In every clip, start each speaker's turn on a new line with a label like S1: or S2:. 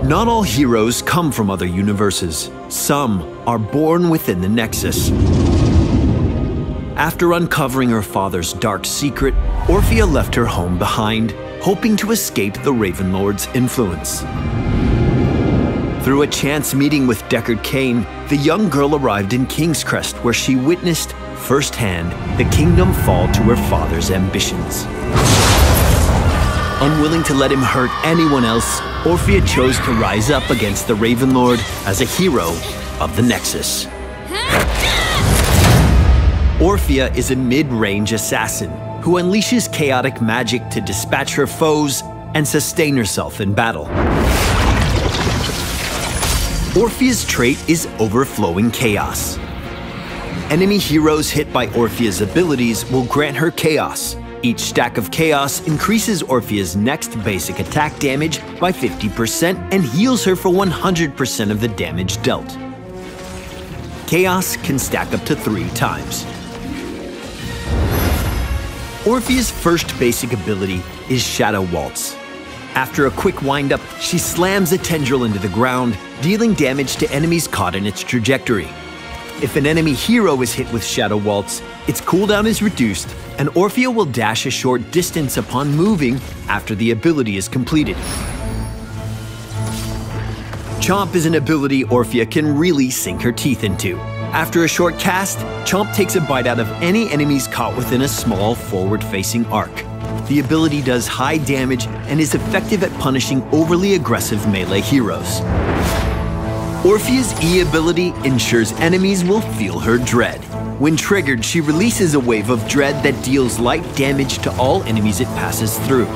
S1: Not all heroes come from other universes. Some are born within the Nexus. After uncovering her father's dark secret, Orphea left her home behind, hoping to escape the Raven Lord's influence. Through a chance meeting with Deckard Cain, the young girl arrived in King's Crest, where she witnessed firsthand the kingdom fall to her father's ambitions. Unwilling to let him hurt anyone else, Orphea chose to rise up against the Raven Lord as a hero of the Nexus. Orphea is a mid-range assassin who unleashes chaotic magic to dispatch her foes and sustain herself in battle. Orphea's trait is overflowing chaos. Enemy heroes hit by Orphea's abilities will grant her chaos. Each stack of chaos increases Orphea's next basic attack damage by 50% and heals her for 100% of the damage dealt. Chaos can stack up to 3 times. Orphea's first basic ability is Shadow Waltz. After a quick wind-up, she slams a tendril into the ground, dealing damage to enemies caught in its trajectory. If an enemy hero is hit with Shadow Waltz, its cooldown is reduced, and Orphea will dash a short distance upon moving after the ability is completed. CHOMP is an ability Orphea can really sink her teeth into. After a short cast, CHOMP takes a bite out of any enemies caught within a small forward-facing arc. The ability does high damage and is effective at punishing overly aggressive melee heroes. Orphea's E ability ensures enemies will feel her dread. When triggered, she releases a wave of dread that deals light damage to all enemies it passes through.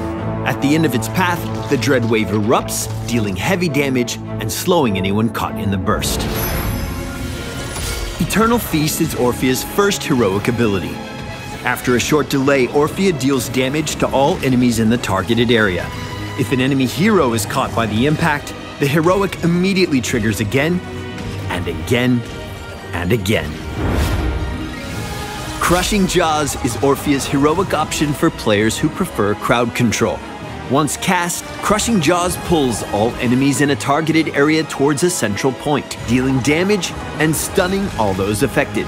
S1: At the end of its path, the dread wave erupts, dealing heavy damage and slowing anyone caught in the burst. Eternal Feast is Orphea's first heroic ability. After a short delay, Orphea deals damage to all enemies in the targeted area. If an enemy hero is caught by the impact, the heroic immediately triggers again, and again, and again. Crushing Jaws is Orphea's heroic option for players who prefer crowd control. Once cast, Crushing Jaws pulls all enemies in a targeted area towards a central point, dealing damage and stunning all those affected.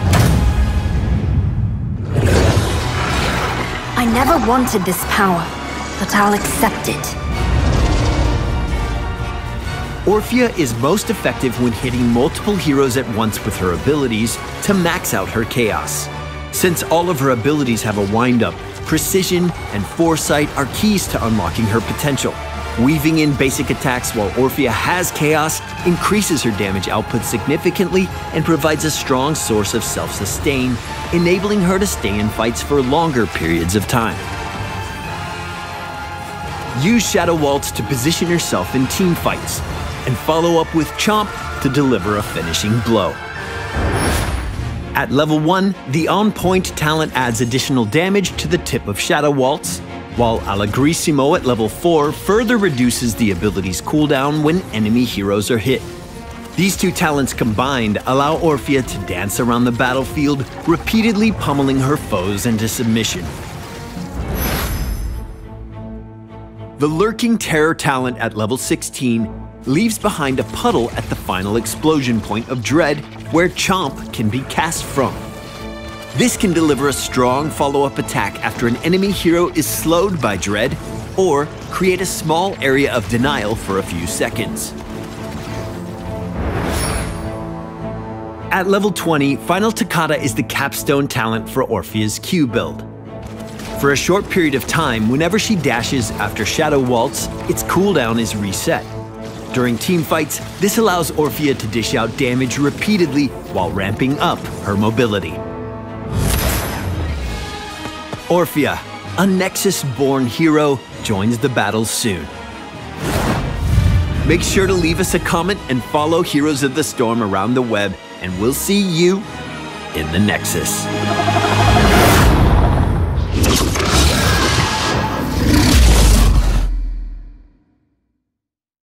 S2: I never wanted this power, but I'll accept it.
S1: Orphea is most effective when hitting multiple heroes at once with her abilities to max out her chaos. Since all of her abilities have a wind-up, precision and foresight are keys to unlocking her potential. Weaving in basic attacks while Orphea has chaos increases her damage output significantly and provides a strong source of self-sustain, enabling her to stay in fights for longer periods of time. Use Shadow Waltz to position yourself in team fights, and follow up with CHOMP to deliver a finishing blow. At level 1, the On Point talent adds additional damage to the tip of Shadow Waltz, while Allegrissimo at level 4 further reduces the ability's cooldown when enemy heroes are hit. These two talents combined allow Orphea to dance around the battlefield, repeatedly pummeling her foes into submission. The Lurking Terror talent at level 16 leaves behind a puddle at the final explosion point of Dread, where CHOMP can be cast from. This can deliver a strong follow-up attack after an enemy hero is slowed by Dread, or create a small area of denial for a few seconds. At level 20, Final Toccata is the capstone talent for Orphea's Q build. For a short period of time, whenever she dashes after Shadow Waltz, its cooldown is reset. During team fights, this allows Orphea to dish out damage repeatedly while ramping up her mobility. Orphea, a Nexus-born hero, joins the battle soon. Make sure to leave us a comment and follow Heroes of the Storm around the web, and we'll see you in the Nexus.